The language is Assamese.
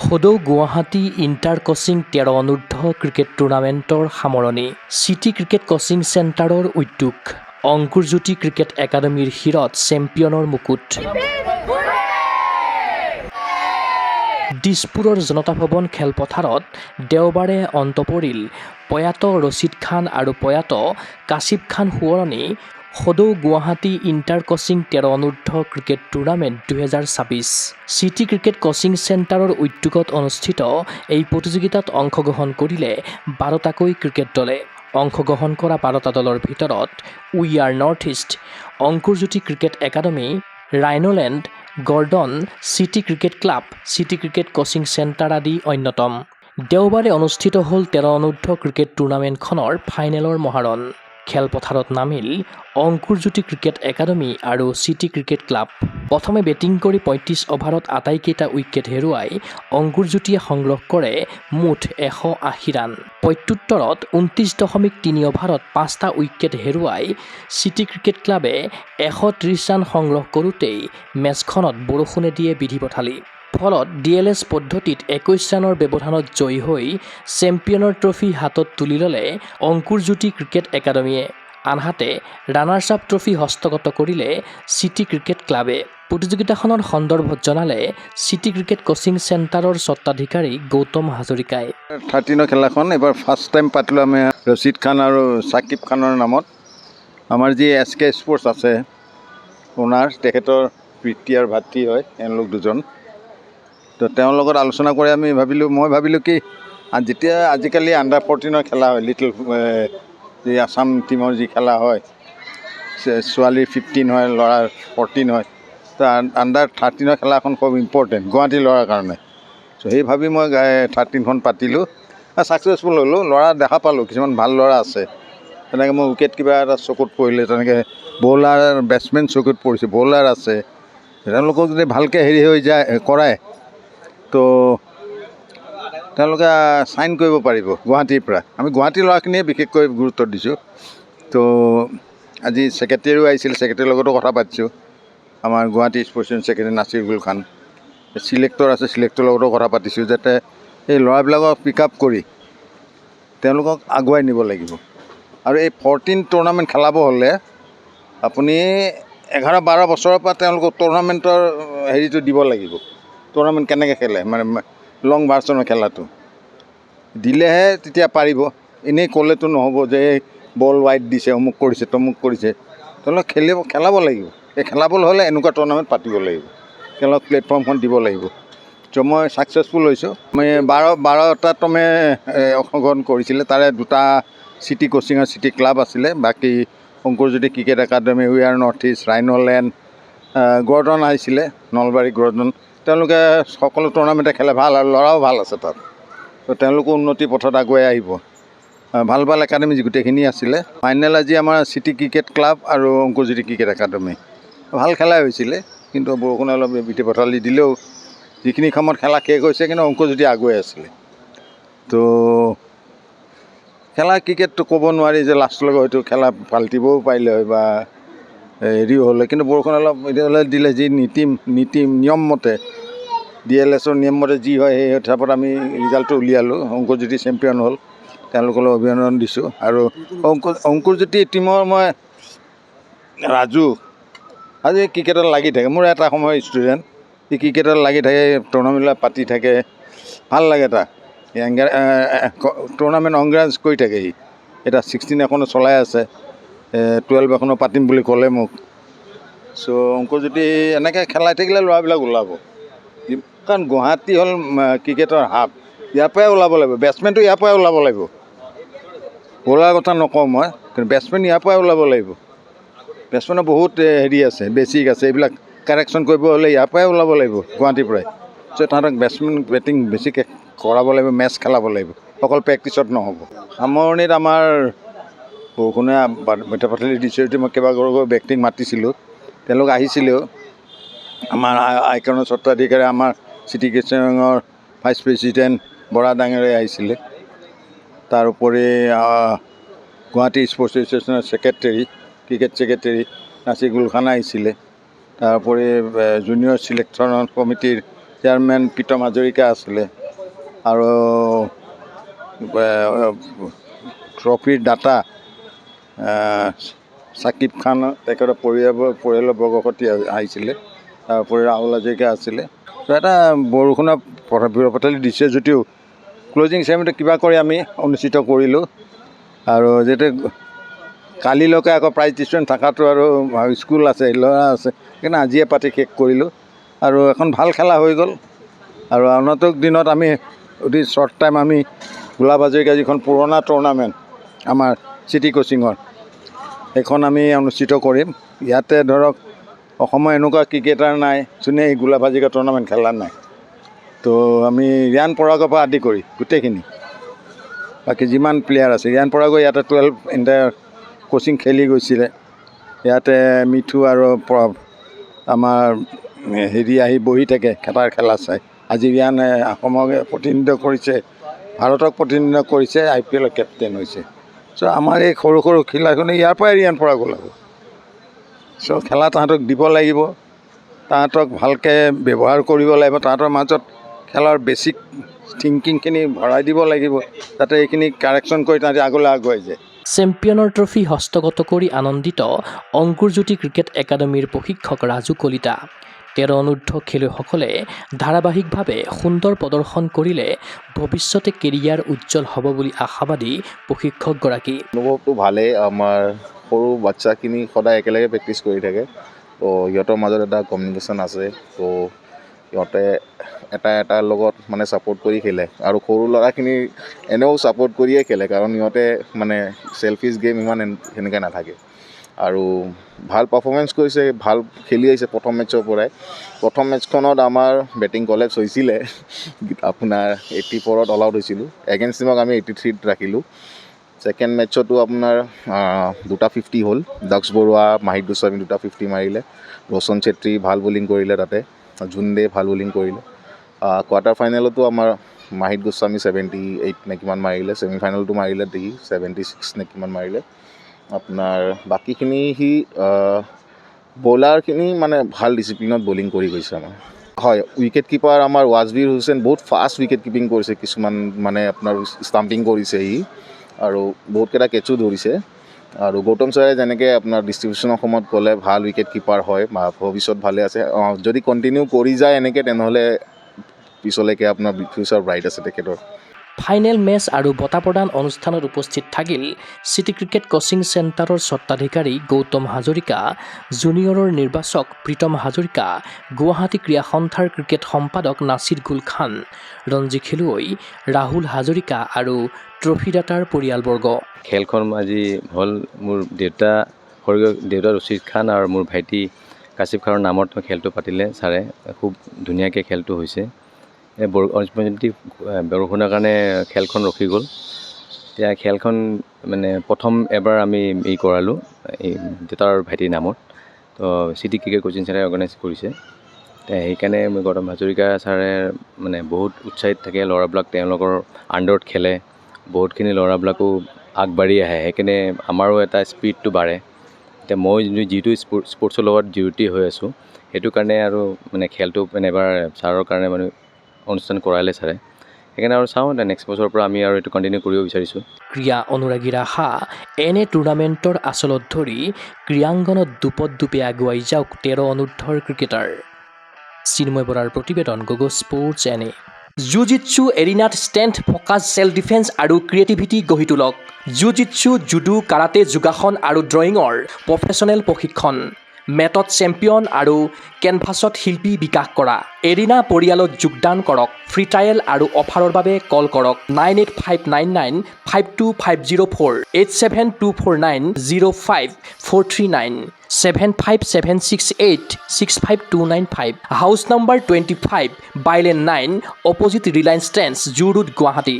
সদৌ গুৱাহাটী ইণ্টাৰ কোচিং 13 অনূৰ্ধ্ব ক্ৰিকেট টুৰ্ণামেণ্টৰ সামৰণি। চিটি ক্ৰিকেট কোচিং চেণ্টাৰৰ উদ্যোগ। অংকুৰজ্যোতি ক্ৰিকেট একাডেমীৰ শিৰত চেম্পিয়নৰ মুকুট। দিছপুৰৰ জনতা ভৱন খেলপথাৰত দেওবাৰে অন্ত পৰিল প্ৰয়াত ৰছিদ খান আৰু প্ৰয়াত কাছিব খান সোঁৱৰণী সদৌ গুৱাহাটী ইণ্টাৰ কোচিং 13 অনূৰ্ধ্ব cricket tournament 2026। City cricket coaching চেণ্টাৰৰ উদ্যোগত অনুষ্ঠিত এই প্ৰতিযোগিতাত অংশগ্ৰহণ কৰিলে 12টাকৈ ক্ৰিকেট দলে। অংশগ্ৰহণ কৰা 12টা দলৰ ভিতৰত we are north east, Ankurjyoti cricket academy, Rhineland, Gordon, city cricket club, city cricket coaching centre আদি অন্যতম। দেওবাৰে অনুষ্ঠিত হ'ল 13 অনূৰ্ধ্ব ক্ৰিকেট টুৰ্ণামেণ্টখনৰ ফাইনেলৰ মহাৰণ। খেলপথাৰত নামিল অংকুৰজ্যোতি ক্ৰিকেট একাডেমী আৰু চিটি ক্ৰিকেট ক্লাব। প্ৰথমে বেটিং কৰি 35 অভাৰত আটাইকেইটা উইকেট হেৰুৱাই অংকুৰজ্যোতিয়ে সংগ্ৰহ কৰে মুঠ 180 ৰান। প্ৰত্যুত্তৰত 29.3 অভাৰত 5টা উইকেট হেৰুৱাই চিটি ক্ৰিকেট ক্লাবে 130 ৰান সংগ্ৰহ কৰোঁতেই মেচখনত বৰষুণে দিয়ে বিধি পথালি। ফলত DLS পদ্ধতিত 21 ৰানৰ ব্যৱধানত জয়ী হৈ চেম্পিয়নৰ ট্ৰফি হাতত তুলি ল'লে অংকুৰজ্যোতি ক্ৰিকেট একাডেমীয়ে। আনহাতে ৰানাৰ্ছ আপ ট্ৰফি হস্তগত কৰিলে চিটি ক্ৰিকেট ক্লাবে। প্ৰতিযোগিতাখনৰ সন্দৰ্ভত জনালে চিটি ক্ৰিকেট কোচিং চেণ্টাৰৰ স্বত্বাধিকাৰী গৌতম হাজৰিকাই। 13 খেলাখন এবাৰ ফাৰ্ষ্ট টাইম পাতিলোঁ আমি ৰছিদ খান আৰু সাকিব খানৰ নামত। আমাৰ যি SK স্পৰ্টছ আছে অ'নাৰ, তেখেতৰ পিতৃ আৰু ভাতৃ হয় এওঁলোক দুজন। তো তেওঁৰ লগত আলোচনা কৰি মই ভাবিলোঁ কি যেতিয়া আজিকালি আণ্ডাৰ 14 খেলা হয়, লিটল যি আছাম টীমৰ যি খেলা হয়, ছোৱালীৰ 15 হয়, ল'ৰাৰ 14 হয়, তো আণ্ডাৰ 13 খেলাখন খুব ইম্পৰ্টেণ্ট গুৱাহাটী ল'ৰাৰ কাৰণে। চ' সেই ভাবি মই 13খন পাতিলোঁ, ছাকচেছফুল হ'লোঁ। ল'ৰা দেখা পালোঁ, কিছুমান ভাল ল'ৰা আছে। তেনেকৈ মোৰ উইকেট কিবা এটা চকুত পৰিলে, তেনেকৈ বলাৰ বেটছমেন চকুত পৰিছে, বলাৰ আছে। তেওঁলোকক যদি ভালকৈ হৈ যায় কৰাই, তো তেওঁলোকে চাইন কৰিব পাৰিব গুৱাহাটীৰ পৰা। আমি গুৱাহাটীৰ ল'ৰাখিনিয়ে বিশেষকৈ গুৰুত্ব দিছোঁ। তো আজি ছেক্ৰেটেৰীও আহিছিল, ছেক্ৰেটেৰীৰ লগতো কথা পাতিছোঁ। আমাৰ গুৱাহাটী স্পৰ্টছ ছেক্ৰেটেৰী নাছিৰুল খান, চিলেক্টৰ আছে, চিলেক্টৰৰ লগতো কথা পাতিছোঁ, যাতে এই ল'ৰাবিলাকক পিক আপ কৰি তেওঁলোকক আগুৱাই নিব লাগিব। আৰু এই 14 টুৰ্ণামেণ্ট খেলাব হ'লে আপুনি 11-12 বছৰৰ পৰা তেওঁলোকক টুৰ্ণামেণ্টৰ হেৰিটো দিব লাগিব। টুৰ্ণামেণ্ট কেনেকৈ খেলে, মানে লং ভাৰ্চনৰ খেলাটো দিলেহে তেতিয়া পাৰিব। এনেই ক'লেতো নহ'ব যে বল ৱাইড দিছে, অমুক কৰিছে, তমুক কৰিছে। তেওঁলোকক খেলাব লাগিব। এই খেলাবলৈ হ'লে এনেকুৱা টুৰ্ণামেণ্ট পাতিব লাগিব, তেওঁলোকক প্লেটফৰ্মখন দিব লাগিব। চ' মই ছাকচেছফুল হৈছোঁ। মই 12টা টমে অংশগ্ৰহণ কৰিছিলে, তাৰে 2টা চিটি কোচিং আৰু চিটি ক্লাব আছিলে। বাকী Ankurjyoti cricket academy, we are north east, Rhineland, Gordon আহিছিলে, নলবাৰী গৰ্ডন। তেওঁলোকে সকলো টুৰ্ণামেণ্টে খেলে, ভাল আৰু ল'ৰাও ভাল আছে তাত। তো তেওঁলোকো উন্নতি পথত আগুৱাই আহিব। ভাল ভাল একাডেমি গোটেইখিনি আছিলে। ফাইনেল আজি আমাৰ চিটি ক্ৰিকেট ক্লাব আৰু অংকুৰজ্যোতি ক্ৰিকেট একাডেমি। ভাল খেলাই হৈছিলে, কিন্তু বৰষুণে অলপ বিধি পথালি দিলেও যিখিনি সময়ত খেলা শেষ হৈছে, কিন্তু অংকুৰজ্যোতি আগুৱাই আছিলে। তো খেলা ক্ৰিকেটটো ক'ব নোৱাৰি যে লাষ্টলৈকে হয়তো খেলা পাল্টিবও পাৰিলে হয় বা হেৰিও হ'লে, কিন্তু বৰষুণ অলপ দিলে। যি নিয়ম মতে DLSৰ নিয়ম মতে যি হয়, সেই হিচাপত আমি ৰিজাল্টটো উলিয়ালোঁ। অংকুৰজ্যোতি চেম্পিয়ন হ'ল, তেওঁলোকলৈ অভিনন্দন দিছোঁ। আৰু অংকুৰজ্যোতি টীমৰ মই ৰাজু আজি ক্ৰিকেটত লাগি থাকে। মোৰ এটা সময় ষ্টুডেণ্ট, সি ক্ৰিকেটত লাগি থাকে, টুৰ্ণামেণ্টবিলাক পাতি থাকে, ভাল লাগে তাক। টুৰ্ণামেণ্ট অৰ্গেনাইজ কৰি থাকে সি। এতিয়া 16 এখনো চলাই আছে, 12 এখনো পাতিম বুলি ক'লে মোক। চ' অংকুৰজ্যোতি এনেকৈ খেলাই থাকিলে ল'ৰাবিলাক ওলাব, কাৰণ গুৱাহাটী হ'ল ক্ৰিকেটৰ হাব। ইয়াৰ পৰাই ওলাব লাগিব, বেটছমেনটো ইয়াৰ পৰাই ওলাব লাগিব। বলাৰ কথা নকওঁ মই, কিন্তু বেটছমেন ইয়াৰ পৰাই ওলাব লাগিব। বেটছমেনৰ বহুত হেৰি আছে, বেছিক আছে, এইবিলাক কাৰেকশ্যন কৰিব হ'লে ইয়াৰ পৰাই ওলাব লাগিব, গুৱাহাটীৰ পৰাই। চ' তাহাঁতক বেটিং বেছিকৈ কৰাব লাগিব, মেচ খেলাব লাগিব, অকল প্ৰেক্টিছত নহ'ব। সামৰণিত আমাৰ বৰষুণে বেটা পথালি দিছে যদি মই কেইবাগৰাকীও ব্যক্তিক মাতিছিলোঁ, তেওঁলোক আহিছিলেও। আমাৰ আইকনৰ স্বত্বাধিকাৰী, আমাৰ চিটি কোচিঙৰ ভাইচ প্ৰেছিডেণ্ট বৰা ডাঙৰীয়া আহিছিলে। তাৰোপৰি গুৱাহাটী স্পৰ্টছ এছ'চিয়েশ্যনৰ secretary, cricket secretary Nasirul Khan আহিছিলে। তাৰোপৰি জুনিয়ৰ ছিলেকশ্যন কমিটিৰ চেয়াৰমেন প্ৰীতম হাজৰিকা আছিলে। আৰু ট্ৰফিৰ দাতা ছাকিব খান তেখেতৰ পৰিয়ালৰ বৰ্গৰ সৈতে আহিছিলে, তাৰোপৰি ৰাহুল হাজৰিকা আছিলে। তো এটা বৰষুণৰ বিৰপথালি দিছে যদিও ক্লজিং চেৰেমনিটো কিবা কৰি আমি অনুষ্ঠিত কৰিলোঁ। আৰু যেতিয়া কালিলৈকে আকৌ প্ৰাইজ ডিষ্ট্ৰিবিউশ্যন থকাটো আৰু স্কুল আছে, ল'ৰা আছে, সেইকাৰণে আজিয়ে পাতি শেষ কৰিলোঁ। আৰু এখন ভাল খেলা হৈ গ'ল। আৰু আগন্তুক দিনত আমি অতি শ্বৰ্ট টাইম আমি গোলাপ হাজৰিকা যিখন পুৰণা টুৰ্ণামেণ্ট আমাৰ চিটি কোচিঙৰ, সেইখন আমি অনুষ্ঠিত কৰিম। ইয়াতে ধৰক অসমৰ এনেকুৱা ক্ৰিকেটাৰ নাই যোনে এই গোলাপ হাজৰিকা টুৰ্ণামেণ্ট খেলা নাই। তো আমি ৰিয়ান পৰাগৰ পৰা আদি কৰি গোটেইখিনি বাকী যিমান প্লেয়াৰ আছে, ৰিয়ান পৰাগৰ ইয়াতে 12 ইণ্টাৰ কোচিং খেলি গৈছিলে। ইয়াতে মিঠু আৰু আমাৰ হেৰি আহি বহি থাকে খেলা চাই। আজি ৰিয়ানে অসমক প্ৰতিনিধিত্ব কৰিছে, ভাৰতক প্ৰতিনিধিত্ব কৰিছে, IPL কেপ্টেইন হৈছে। চ' আমাৰ এই সৰু সৰু খেলাখনে ইয়াৰ পৰাই ৰিয়ান পৰাগ ওলাব। চ' খেলা তাহাঁতক দিব লাগিব, তাহাঁতক ভালকৈ ব্যৱহাৰ কৰিব লাগিব, তাহাঁতৰ মাজত খেলাৰ বেছিক থিংকিংখিনি ভৰাই দিব লাগিব, যাতে এইখিনি কাৰেকশ্যন কৰি তাহাঁতি আগলৈ আগুৱাই যায়। চেম্পিয়নৰ ট্ৰফি হস্তগত কৰি আনন্দিত অংকুৰজ্যোতি ক্ৰিকেট একাডেমীৰ প্ৰশিক্ষক ৰাজু কলিতা। 13 অনূৰ্ধ্ব খেলুৱৈসকলে ধাৰাবাহিকভাৱে সুন্দৰ প্ৰদৰ্শন কৰিলে ভৱিষ্যতে কেৰিয়াৰ উজ্জ্বল হ'ব বুলি আশাবাদী প্ৰশিক্ষকগৰাকী। অনুভৱটো ভালেই। আমাৰ সৰু বাচ্চাখিনি সদায় একেলগে প্ৰেক্টিছ কৰি থাকে, তো সিহঁতৰ মাজত এটা কমিউনিকেশ্যন আছে। তো সিহঁতে এটাৰ লগত মানে ছাপোৰ্ট কৰি খেলে, আৰু সৰু ল'ৰাখিনি এনেও ছাপোৰ্ট কৰিয়ে খেলে, কাৰণ সিহঁতে মানে চেলফিছ গেম ইমান সেনেকৈ নাথাকে। আৰু ভাল পাৰফৰ্মেঞ্চ কৰিছে, ভাল খেলি আহিছে প্ৰথম মেটছৰ পৰাই। প্ৰথম মেটছখনত আমাৰ বেটিং কলেপছ হৈছিলে, আপোনাৰ 84ত অল আউট হৈছিলোঁ। এগেইনষ্ট টিমক আমি 83ত ৰাখিলোঁ। ছেকেণ্ড মেটছতো আপোনাৰ 2টা 50 হ'ল। দক্ষ বৰুৱা, মাহিত গোস্বামী 2টা 50 মাৰিলে। ৰোশন চেত্ৰী ভাল বলিং কৰিলে, তাতে জুনদে ভাল বলিং কৰিলে। কোৱাৰ্টাৰ ফাইনেলতো আমাৰ মাহিত গোস্বামী 78 নে কিমান মাৰিলে। ছেমি ফাইনেলটো মাৰিলে 76 নে কিমান মাৰিলে। আপোনাৰ বাকীখিনি বলাৰখিনি মানে ভাল ডিচিপ্লিনত বলিং কৰি গৈছে আমাৰ। হয়, উইকেট কিপাৰ আমাৰ ৱাজবীৰ হুছেইন বহুত ফাষ্ট উইকেট কিপিং কৰিছে। কিছুমান মানে আপোনাৰ ষ্টাম্পিং কৰিছে আৰু বহুতকেইটা কেটচো ধৰিছে। আৰু গৌতম ছাৰে যেনেকৈ আপোনাৰ ডিষ্ট্ৰিবিউশ্যনৰ সময়ত ক'লে ভাল উইকেট কিপাৰ হয়, ভৱিষ্যত ভালে আছে। যদি কণ্টিনিউ কৰি যায় এনেকৈ, তেনেহ'লে পিছলৈকে আপোনাৰ ফিউচাৰ ব্ৰাইট আছে তেখেতৰ। ফাইনেল মেচ আৰু বঁটা প্ৰদান অনুষ্ঠানত উপস্থিত থাকিল চিটি ক্ৰিকেট কোচিং চেণ্টাৰৰ স্বত্বাধিকাৰী গৌতম হাজৰিকা, জুনিয়ৰৰ নিৰ্বাচক প্ৰীতম হাজৰিকা, গুৱাহাটী ক্ৰীড়া সন্থাৰ ক্ৰিকেট সম্পাদক নাছিৰ গুল খান, ৰঞ্জী খেলুৱৈ ৰাহুল হাজৰিকা আৰু ট্ৰফিদাতাৰ পৰিয়ালবৰ্গ। খেলখন আজি হ'ল মোৰ দেউতা ৰচিদ খান আৰু মোৰ ভাইটি কাছিব খানৰ নামত খেলটো পাতিলে ছাৰে। খুব ধুনীয়াকৈ খেলটো হৈছে। বৰষুণৰ কাৰণে খেলখন ৰখি গ'ল। এতিয়া খেলখন মানে প্ৰথম এবাৰ আমি কৰালোঁ এই দেউতা আৰু ভাইটিৰ নামত। তো চিটি ক্ৰিকেট কোচিং চেণ্টাৰে অৰ্গেনাইজ কৰিছে। সেইকাৰণে গৌতম হাজৰিকা ছাৰে মানে বহুত উৎসাহিত থাকে, ল'ৰাবিলাক তেওঁলোকৰ আণ্ডাৰত খেলে, বহুতখিনি ল'ৰাবিলাকো আগবাঢ়ি আহে, সেইকাৰণে আমাৰো এটা স্পিৰিটটো বাঢ়ে। এতিয়া মই যিটো স্পৰ্টছৰ লগত জড়িত হৈ আছোঁ, সেইটো কাৰণে আৰু মানে খেলটো মানে এবাৰ ছাৰৰ কাৰণে মানে অনুষ্ঠান কৰালে ছাৰে, সেইকাৰণে আৰু চাওঁ নেক্সট বছৰৰ পৰা আমি আৰু এইটো কণ্টিনিউ কৰিব বিচাৰিছোঁ। ক্ৰীড়া অনুৰাগীৰ আশা এনে টুৰ্ণামেণ্টৰ আচলত ধৰি ক্ৰীড়াংগনত দুপে আগুৱাই যাওক 13 অনূৰ্ধ্বৰ ক্ৰিকেটাৰ। চিন্ময় বৰাৰ প্ৰতিবেদন, গগৈ স্পৰ্টছ এনে। জু-জিটছু এৰিনাত ষ্ট্ৰেংথ, ফ'কাছ, চেল্ফ ডিফেন্স আৰু ক্ৰিয়েটিভিটি গঢ়ি তোলক। জু-জিটছু, জুডো, কাৰাটে, যোগাসন আৰু ড্ৰয়িঙৰ প্ৰফেচনেল প্ৰশিক্ষণ। মেটত চেম্পিয়ন আৰু কেনভাছত শিল্পী বিকাশ কৰা। এৰিনা পৰিয়ালত যোগদান কৰক। ফ্ৰী ট্ৰায়েল আৰু অফাৰৰ বাবে কল কৰক 9859952504, 8724905439, 7576865295, house number 25, bylane 9, opposite Reliance Trends, Zoo Road, Guwahati.